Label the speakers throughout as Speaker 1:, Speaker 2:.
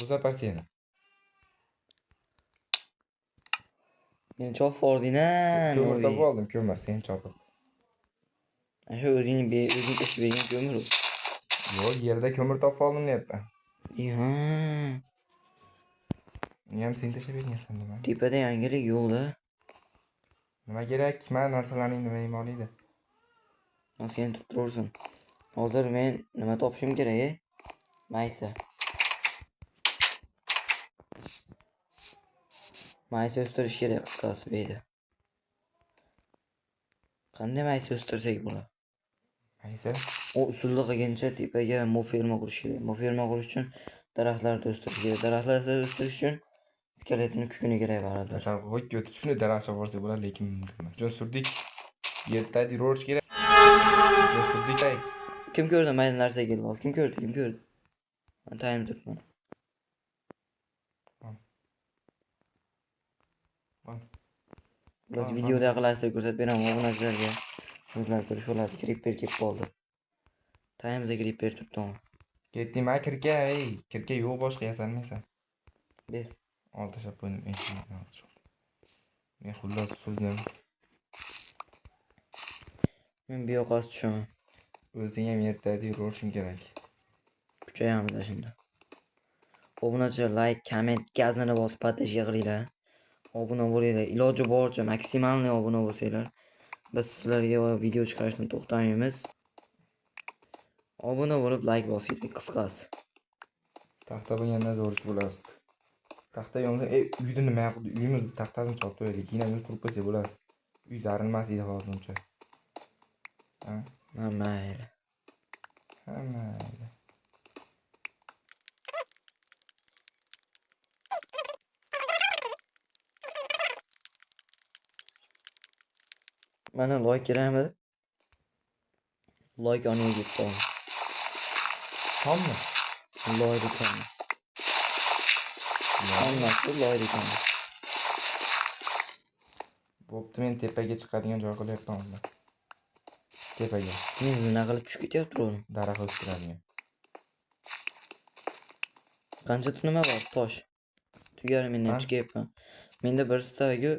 Speaker 1: Bu safar seni.
Speaker 2: Meni chopib yubording-a,
Speaker 1: Ko'mir topib
Speaker 2: Novi.
Speaker 1: oldim, ko'mir seni chopib.
Speaker 2: Shu o'zing tashib bergan ko'mir u.
Speaker 1: Yo'q, yerda ko'mir topib oldim deyapman.
Speaker 2: Ha.
Speaker 1: Meni ham sen tashlab bergansan nima?
Speaker 2: Tepada yangilik yo'q-da.
Speaker 1: Nima kerak? Mana narsalarning nima imoniydi?
Speaker 2: Sen turib turursan. Hozir men nima topishim kerak-a? Maysa. Maysa o'stirish kerak qisqasi bu yerda. Qanday maysa o'stirsak bo'ladi?
Speaker 1: Maysa?
Speaker 2: O usulni qilgancha tepaga ferma qurish kerak. Ferma qurish uchun daraxtlarni o'stirish kerak. Daraxtlarni o'stirish uchun skeletni kukuni kerak bo'ladi.
Speaker 1: Tasavvurga o'tib shuni daraxtga borsa bo'ladi, lekin mumkin emas. Jon surdik. Yerda diroj kerak. Jon surdik.
Speaker 2: Kim ko'rdi mayda narsa kelib hozir? Kim ko'rdi? Men time turibman. Biz videoda yaqinlashtirib ko'rsatib beraman obunachilarga. O'zlari ko'rish oladi. Creeper kelib qoldi. Time'da creeper turibdi.
Speaker 1: Ketding, kirka, kirka yo'q boshqa yasalmaysan.
Speaker 2: Ber.
Speaker 1: Ol tashlab qo'ydim. Men xullas so'zim.
Speaker 2: Men bu yoqqa tushaman.
Speaker 1: O'zing ham ertada yurishing kerak.
Speaker 2: Kuchayamiz shunda. Obunachilar like, comment, gazini bosib patashga qilinglar. Obuna bo'linglar. Iloji boricha maksimalniy obuna bo'lsanglar, biz sizlarga video chiqarishdan to'xtamaymiz. Obuna bo'lib like bosinglar qisqasi.
Speaker 1: Taxta bo'lganda zo'rish bo'lasiz. Taxta yonida uyda nima qildi? Uyimiz taxtasini chopib qo'yaylik. Yana uy qurib qo'ysa bo'ladi. Uy zarilmas edi hozircha. Ha?
Speaker 2: Mayli.
Speaker 1: Mayli.
Speaker 2: Mana like kerakmi? Like oniga kelib qoldi.
Speaker 1: Tommi?
Speaker 2: Like tommi. Hammasi like tommi.
Speaker 1: Bo'pti, men tepaga chiqadigan joy qilyapman unda. Tepaga.
Speaker 2: Men nima qilib tushib ketyapti o'g'lim?
Speaker 1: Daraxt o'stiradigan.
Speaker 2: Qancha nima bor? Tosh. Tugar mendan chiqyapman. Menda bir stagu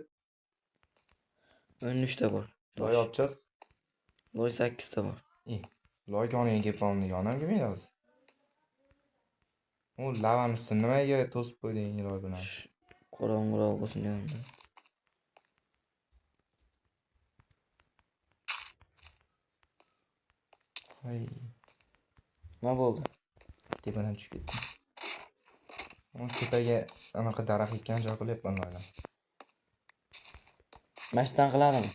Speaker 2: 13 ta bor.
Speaker 1: Loy opchiq.
Speaker 2: Loy 8 ta bor.
Speaker 1: Loy yoniga kelib qoldi. Yonam kelmaydi hozir. U lavani ustini nimaga to'sib qo'yding loy bilan?
Speaker 2: Qorong'uroq bo'lsin dedim.
Speaker 1: Voy.
Speaker 2: Nima bo'ldi?
Speaker 1: Tepadan tushib ketdim. U tepaga anaqa daraxt ekkan joy qilyapman loydan.
Speaker 2: Mashtan qiladimi?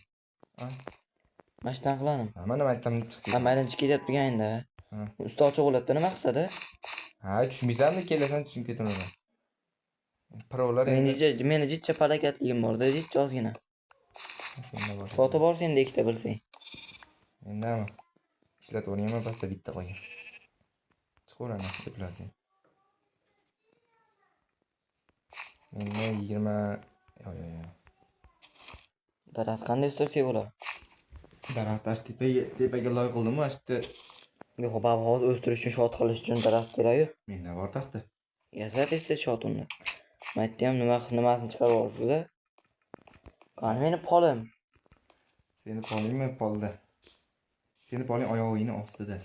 Speaker 1: Ha?
Speaker 2: Mashtan qiladimi?
Speaker 1: Mana maydan chiqib ketdi.
Speaker 2: Maydan chiqib ketyapti endi. Usti ochiq bo'ladi, nima qilsa-da?
Speaker 1: Ha, tushmaysanmi? Kelasan tushib ketaman. Pirovlar
Speaker 2: meni jichcha palakatligim bor-da, jichcha ozgina. Sotib bor senda ikkita bilsang.
Speaker 1: Mendami? Ishlatib o'rayman, pastda bitta qo'ygan. Chiqaveradi, deblasin. Menda 20 yo.
Speaker 2: Daraxt qanday o'stirsak bo'ladi?
Speaker 1: Daraxt tepaga loy qildim, ashta.
Speaker 2: Yo'q, baba hozir o'stirish uchun shot qilish uchun daraxt kerak-ku.
Speaker 1: Menda bor taxta.
Speaker 2: Yasat esa shot unda. Maytda ham nimasini chiqarib olibsiz-a? Qani meni polim.
Speaker 1: Seni polingmi polda? Seni poling oyog'ingning ostida.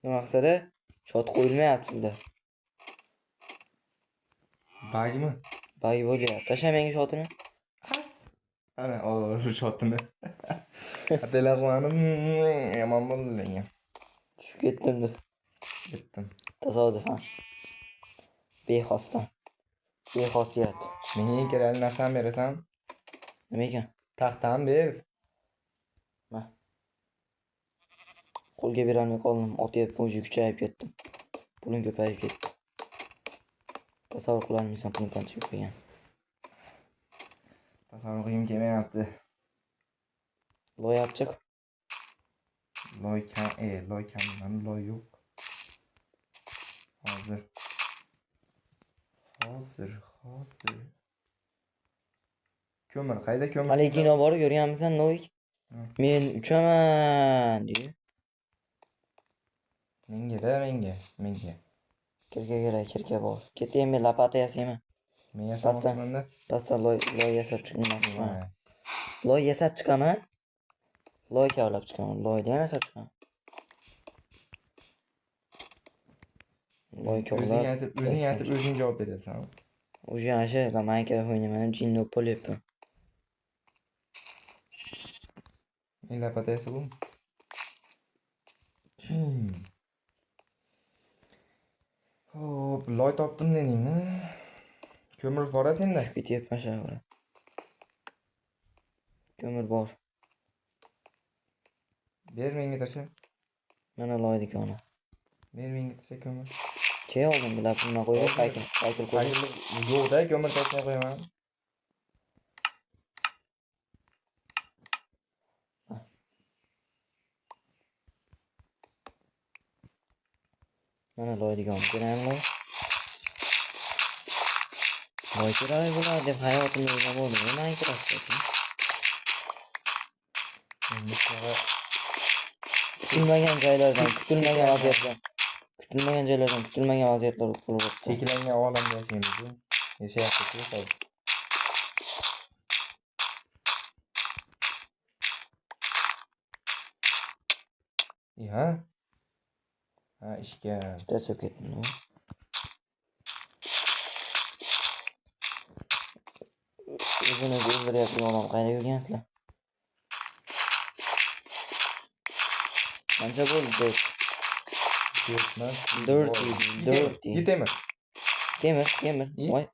Speaker 2: Nima qilsa-da? Shot qo'yilmayapti-da.
Speaker 1: Bagmi?
Speaker 2: Bag bo'lyapti. Tasha menga shotini.
Speaker 1: Ana, shu shotini. Telefonim yomon bo'ldi lekin.
Speaker 2: Tushib ketdim-da.
Speaker 1: Ketdim.
Speaker 2: Tasodifan. Bexosdan. Bexosiyat.
Speaker 1: Menga eng kerakli narsani berasan?
Speaker 2: Nima ekan?
Speaker 1: Taxtani ber.
Speaker 2: Ma. Qo'lga berolmay qoldim. Otyapman, o'zi kuchayib ketdim. Pulim ko'payib ketdi. Tasavvur qilolmaysan pulim qancha ko'paygan.
Speaker 1: Tasavvur qilgim kelmayapti.
Speaker 2: Loy opchiq.
Speaker 1: Loy kam, loy yo'q. Hozir. Ko'mir, qayda ko'mir?
Speaker 2: Hali kino bor, ko'rganmisan, Novik? Men uchaman, deydi.
Speaker 1: Menga.
Speaker 2: Kirka kerak, kirka bor. Ketaymi, men lopata yasayman.
Speaker 1: Men yasamoqchimanda.
Speaker 2: Pastdan loy yasab chiqmoqchiman.
Speaker 1: Voy.
Speaker 2: Loy yasab chiqaman. Loy kavlab chiqaman. Loyni ham yasab chiqaman. Loy kavlab.
Speaker 1: O'zing aytib, o'zing javob berasan.
Speaker 2: Уже aşağı la Minecraft oynamayım. Cinno pol yapıyorum.
Speaker 1: Men lapata yasab bu. Hop, loy topdim dedingmi? Ko'mir bor senda?
Speaker 2: Ketyapman shahar. Ko'mir bor.
Speaker 1: Ber menga tasha.
Speaker 2: Mana loyni koni.
Speaker 1: Ber menga tasha ko'mir.
Speaker 2: Che oldim bilab nima qo'yib saykil qo'yib.
Speaker 1: Yo'qda, ko'mir tashlay qo'yaman.
Speaker 2: Mana loyni koni. Ko'ramizmi? Loy kerak bo'ladi deb hayotimda o'ylab bo'ldim. Minecraft uchun. Kutilmagan joylardan, kutilmagan vaziyatlar bo'lib o'tdi.
Speaker 1: Cheklangan olamda yashaymiz-ku. Yashayapmiz-ku hozir. Ha? Ha, ishga.
Speaker 2: Tashlab ketdim. O'zini o'ldiryapti odam qayerga yurgansizlar? Qancha bo'ldi? 4
Speaker 1: Yetemir.
Speaker 2: Temir. Voy.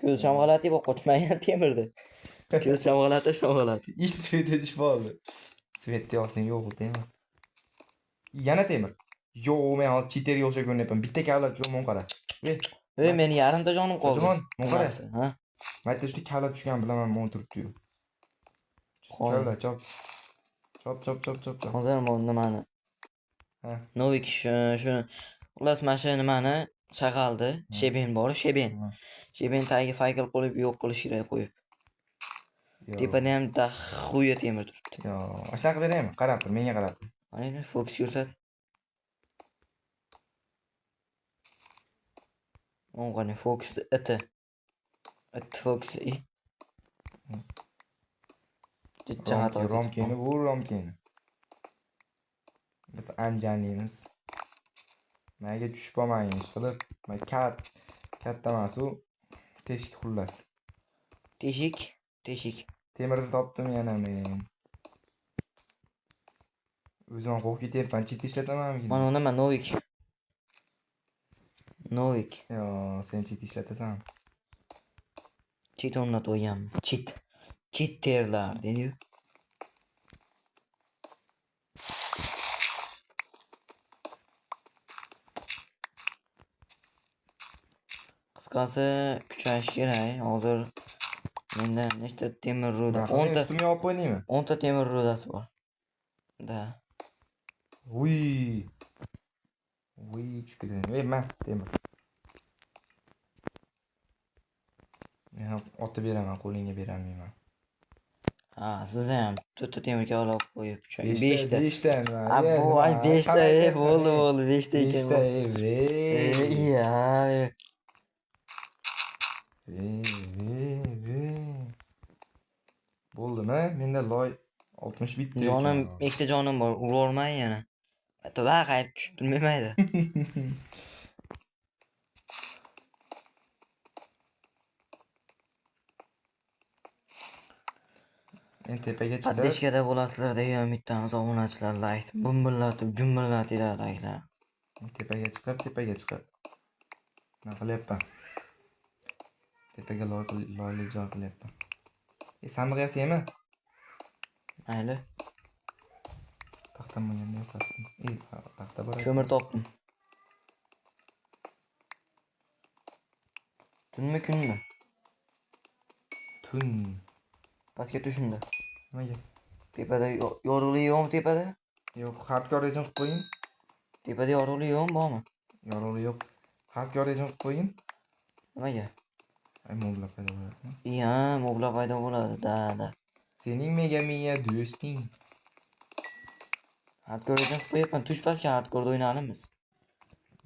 Speaker 2: Ko'z shamg'alatib qochmagan temirdi. Ko'z shamg'alatib.
Speaker 1: İç svet o'chib qoldi. Svetni yoqsang yo'q temir. Yana temir. Yo'q, men hozir cheaterga o'xshab ko'rinyapman. Bitta kavlab tushgan qara.
Speaker 2: Ey, meni yarimta jonim qoldi.
Speaker 1: Jomon, qara.
Speaker 2: Ha?
Speaker 1: Mayda shu kavlab tushgan bilaman, men o'tiribdi-yu. Kavla chop. Chop.
Speaker 2: Hozir men nimani?
Speaker 1: Ha.
Speaker 2: Novik shu xullas mana shu nimani chaqaldi. Sheben bor, sheben. Sheben tagiga faykal qo'yib yo'q qilish kerak qo'yib. Tepada ham xuya temir turibdi.
Speaker 1: Yo, shunaqa beraymi? Qarab tur, menga qarab tur.
Speaker 2: Mana fokus ko'rsat. O'ng'ani fokus iti. It fokus i.
Speaker 1: Romkeni bu romkeni. Biz anjaniymiz. Menga tushib qolmagin ish qilib. Men katta emas u. Teshik xullas.
Speaker 2: Teshik.
Speaker 1: Temir topdim yana men. O'zim qo'rqib ketyapman, chit ishlatamanmi?
Speaker 2: Mana nima Novik.
Speaker 1: Yo, sen chit ishlatasan.
Speaker 2: Chit o'rnatib qo'yganmiz. Chit terlar dedi-yu. Qisqasi kuchayish kerak. Hozir menda nechta temir ruda? 10 ta.
Speaker 1: Ustimga olib qo'yningmi?
Speaker 2: 10 ta temir rudasi bor. Da.
Speaker 1: Uy, chiqdi. Men temir. Men otib beraman, qo'lingga beramayman.
Speaker 2: Ha, siz ham 4 ta temir kavlab qo'yib, 5 ta.
Speaker 1: 5 ta.
Speaker 2: Bu ay 5 ta bo'ldi, 5 ta ekan.
Speaker 1: 5 ta. Bo'ldimi? Menda loy 60 bitta.
Speaker 2: Jonim, ikkita jonim bor, urolmay yana. To'ba qayib tushib bilmaydi.
Speaker 1: Men tepaga chiqib,
Speaker 2: Paddeshkada bo'lasizlar degan umiddamiz obunachilar, like bumbillatib, jumbillatinglar like'lar.
Speaker 1: tepaga chiqib. Nima qilyapman? Tepaga loyli joy qilyapman. Sandiq yasaymi?
Speaker 2: Mayli.
Speaker 1: Taxtam bo'lganda yasasin. Taxta bor.
Speaker 2: Ko'mir topdim. Tunmi kunmi?
Speaker 1: Tun.
Speaker 2: Pastga tushindi.
Speaker 1: Nimaga?
Speaker 2: Tepada yorug'lik yo'qmi tepada?
Speaker 1: Yo'q, hardcore rejim qilib qo'ying.
Speaker 2: Tepada yorug'lik yo'qmi, bormi?
Speaker 1: Yorug'lik yo'q. Hardcore rejim qilib qo'ying.
Speaker 2: Nimaga?
Speaker 1: Ay, moblar paydo bo'ladi.
Speaker 2: Iya, moblar paydo bo'ladi, da.
Speaker 1: Sening mega do'sting.
Speaker 2: Hardcore uchun qo'yapman. Tush pastga hardcore o'ynaymiz.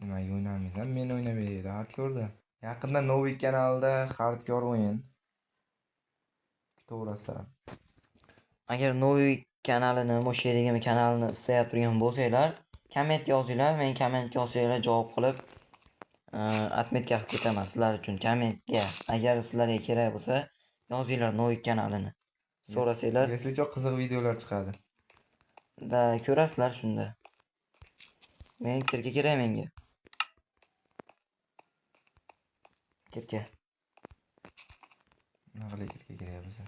Speaker 1: Nimaga o'ynamaysan? Men o'ynab beraydi hardcore'da. Yaqinda Novik kanalida hardcore o'yin. To'g'rasidan.
Speaker 2: Agar Novi kanalini, Mosherigami kanalini istayap turgan bo'lsanglar, kommentga yozinglar. Men kommentga yozsanglar javob qilib, atmetga qilib ketaman sizlar uchun kommentga. Agar sizlarga kerak bo'lsa, yozinglar Novi kanalini. So'rasanglar,
Speaker 1: Если çok qiziq videolar chiqadi.
Speaker 2: da ko'rasizlar shunda. Men kirka kerak menga. Kirka.
Speaker 1: Nima qilay kerak bo'lsa.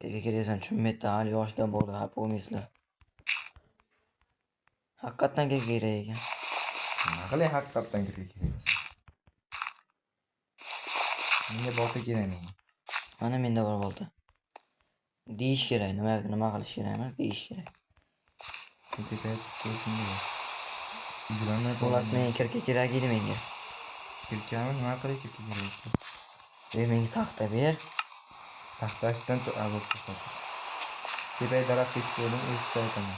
Speaker 2: Kirka keraksan tushunmaydi, hali yoshda bor, hap bo'lmaysizlar. Haqiqatan kirka kerak ekan.
Speaker 1: Nima qilay haqiqatdan kerak bo'lsa. Menga bolta kerak menga.
Speaker 2: Mana menda bor bolta. Deyish kerak, nima qilish kerak emas, deyish kerak.
Speaker 1: Kirkaga chiqib turishimda. Yugurolmay
Speaker 2: Xullas men kirka kerak edi menga.
Speaker 1: Kirkani nima qilay kirka kerak?
Speaker 2: Menga taxta ber.
Speaker 1: Taxtashdan olib qo'ydim. Tepaga daraxt kesib qo'ydim, o'zim aytaman.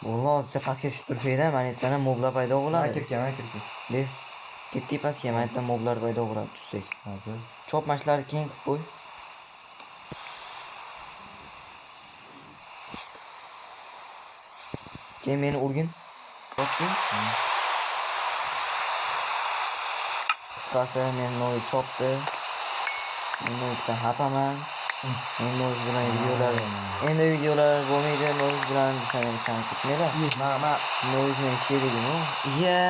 Speaker 2: Bo'ldi, hozircha pastga tushib tursanglar, manetdan moblar paydo bo'ladi.
Speaker 1: Kirka.
Speaker 2: Ber. Ketdi pastga, manetdan moblar paydo bo'ladi tushsak.
Speaker 1: Hozir.
Speaker 2: Chop mashlarni keng qilib qo'y. Keyin meni urgin. Chopding. Qisqasi men noy chopdi. Men noydan hapaman. Men noy bilan videolar bo'lmaydi. Noy bilan sana ishonib ketmaylar.
Speaker 1: Ma.
Speaker 2: Noy men sherigim u. Iya.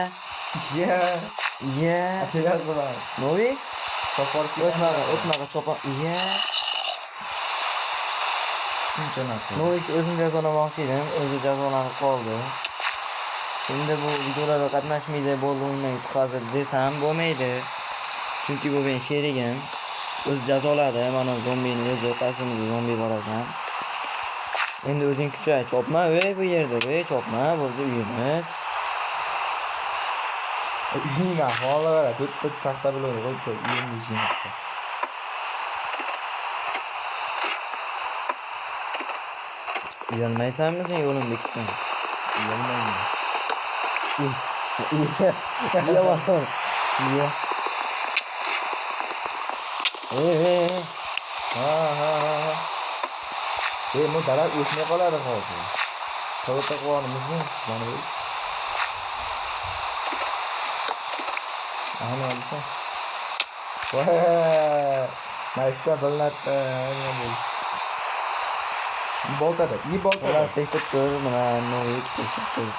Speaker 1: Atelar bo'lar.
Speaker 2: Noy
Speaker 1: Choparga
Speaker 2: o'tmaga chopa. Iya.
Speaker 1: Shuncha narsa.
Speaker 2: Noy o'zim jazolamoqchi edim. O'zi jazolanib qoldi. Endi bu videolarda qatnashmaydi, bo'ldi undan yutqazib desam bo'lmaydi. Chunki bu men sherigim. O'zi jazoladi. Mana zombini o'zi qasimizda zombi bor ekan. Endi o'zing kuchay, chopma, bu yerda, chopma, bo'lsa uyimiz.
Speaker 1: Uyingni ahvoli qara, to'rtta taxta bilan qo'yib qo'y, uyingni ishini.
Speaker 2: Uyalmaysanmi sen yo'lim bekitgan?
Speaker 1: Uyalmayman.
Speaker 2: Uyaman. Uya.
Speaker 1: Ha. Bu daraxt o'smay qoladi hozir. To'g'ri qilganimizmi? Mana bu. Ana olsa. Voy! Maysta bilinadi. Boltada, boltada.
Speaker 2: Tekib ko'r, mana noy tekib ko'r.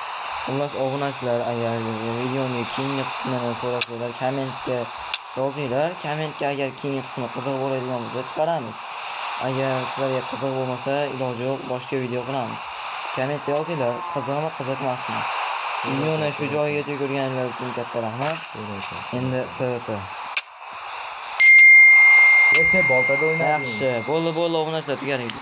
Speaker 2: Xullas obunachilar agar videoni keyingi qismini so'rasanglar, kommentga yozinglar. Kommentga agar keyingi qismi qiziq bo'ladigan bo'lsa chiqaramiz. Agar sizlarga qiziq bo'lmasa, iloji yo'q, boshqa video qilamiz. Kommentga yozinglar, qiziqmi, qiziqmasmi. Videoni shu joyigacha ko'rganinglar uchun katta rahmat. Endi PvP.
Speaker 1: Sen boltada o'ynading.
Speaker 2: Yaxshi, bo'ldi, obunachilar tugadik.